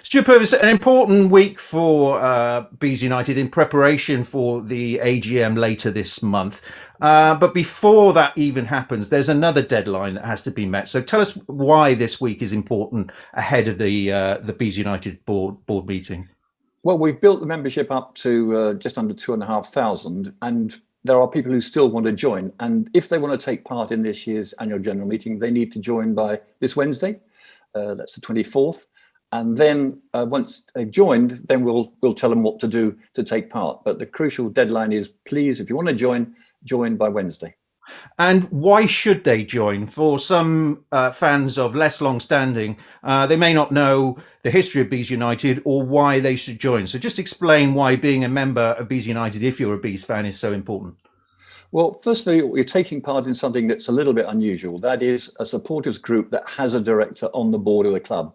Stewart Purvis, an important week for Bees United in preparation for the AGM later this month. But before that even happens, there's another deadline that has to be met. So tell us why this week is important ahead of the Bees United board meeting. Well, we've built the membership up to just under 2,500, and there are people who still want to join. And if they want to take part in this year's annual general meeting, they need to join by this Wednesday. That's the 24th. And then once they've joined, then we'll tell them what to do to take part. But the crucial deadline is, please, if you want to join by Wednesday. And why should they join? For some fans of less long standing, they may not know the history of Bees United or why they should join. So just explain why being a member of Bees United, if you're a Bees fan, is so important. Well, firstly, you're taking part in something that's a little bit unusual. That is a supporters group that has a director on the board of the club.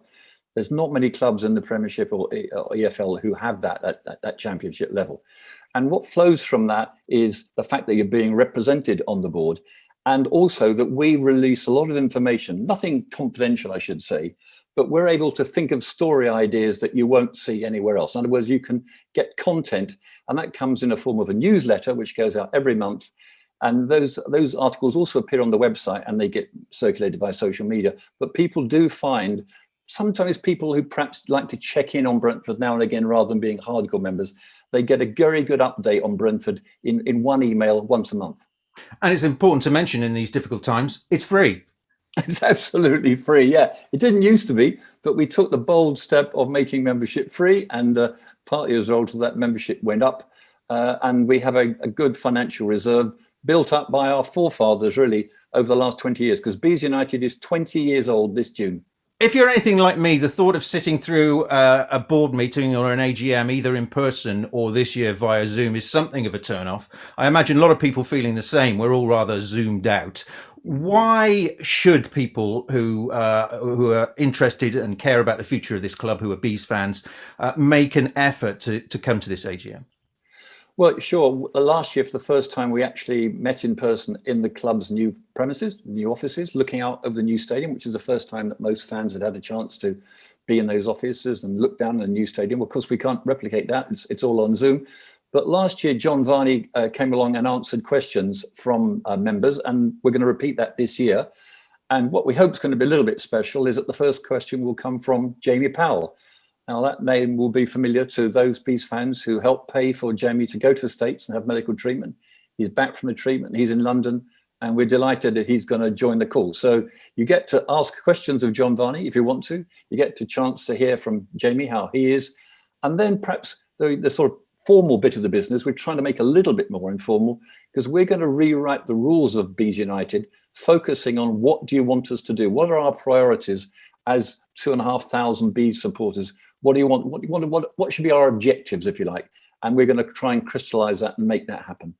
There's not many clubs in the Premiership or EFL who have that at that championship level. And what flows from that is the fact that you're being represented on the board, and also that we release a lot of information, nothing confidential, I should say, but we're able to think of story ideas that you won't see anywhere else. In other words, you can get content, and that comes in a form of a newsletter, which goes out every month. And those articles also appear on the website, and they get circulated via social media. But people do find, sometimes people who perhaps like to check in on Brentford now and again, rather than being hardcore members, they get a very good update on Brentford in one email once a month. And it's important to mention in these difficult times, it's free. It's absolutely free, yeah. It didn't used to be, but we took the bold step of making membership free, and partly as a result of that, membership went up. And we have a good financial reserve built up by our forefathers, really, over the last 20 years, because Bees United is 20 years old this June. If you're anything like me, the thought of sitting through a board meeting or an AGM, either in person or this year via Zoom, is something of a turn-off. I imagine a lot of people feeling the same. We're all rather zoomed out. Why should people who are interested and care about the future of this club, who are Bees fans, make an effort to come to this AGM? Well, sure. Last year, for the first time, we actually met in person in the club's new premises, new offices, looking out of the new stadium, which is the first time that most fans had a chance to be in those offices and look down at the new stadium. Of course, we can't replicate that. It's all on Zoom. But last year, John Varney came along and answered questions from members, and we're going to repeat that this year. And what we hope is going to be a little bit special is that the first question will come from Jamie Powell. Now, that name will be familiar to those Bees fans who helped pay for Jamie to go to the States and have medical treatment. He's back from the treatment. He's in London, and we're delighted that he's going to join the call. So you get to ask questions of John Varney if you want to. You get a chance to hear from Jamie how he is. And then perhaps the sort of formal bit of the business, we're trying to make a little bit more informal, because we're going to rewrite the rules of Bees United, focusing on what do you want us to do? What are our priorities as 2,500 Bees supporters? What do you want? What should be our objectives, if you like? And we're going to try and crystallize that and make that happen.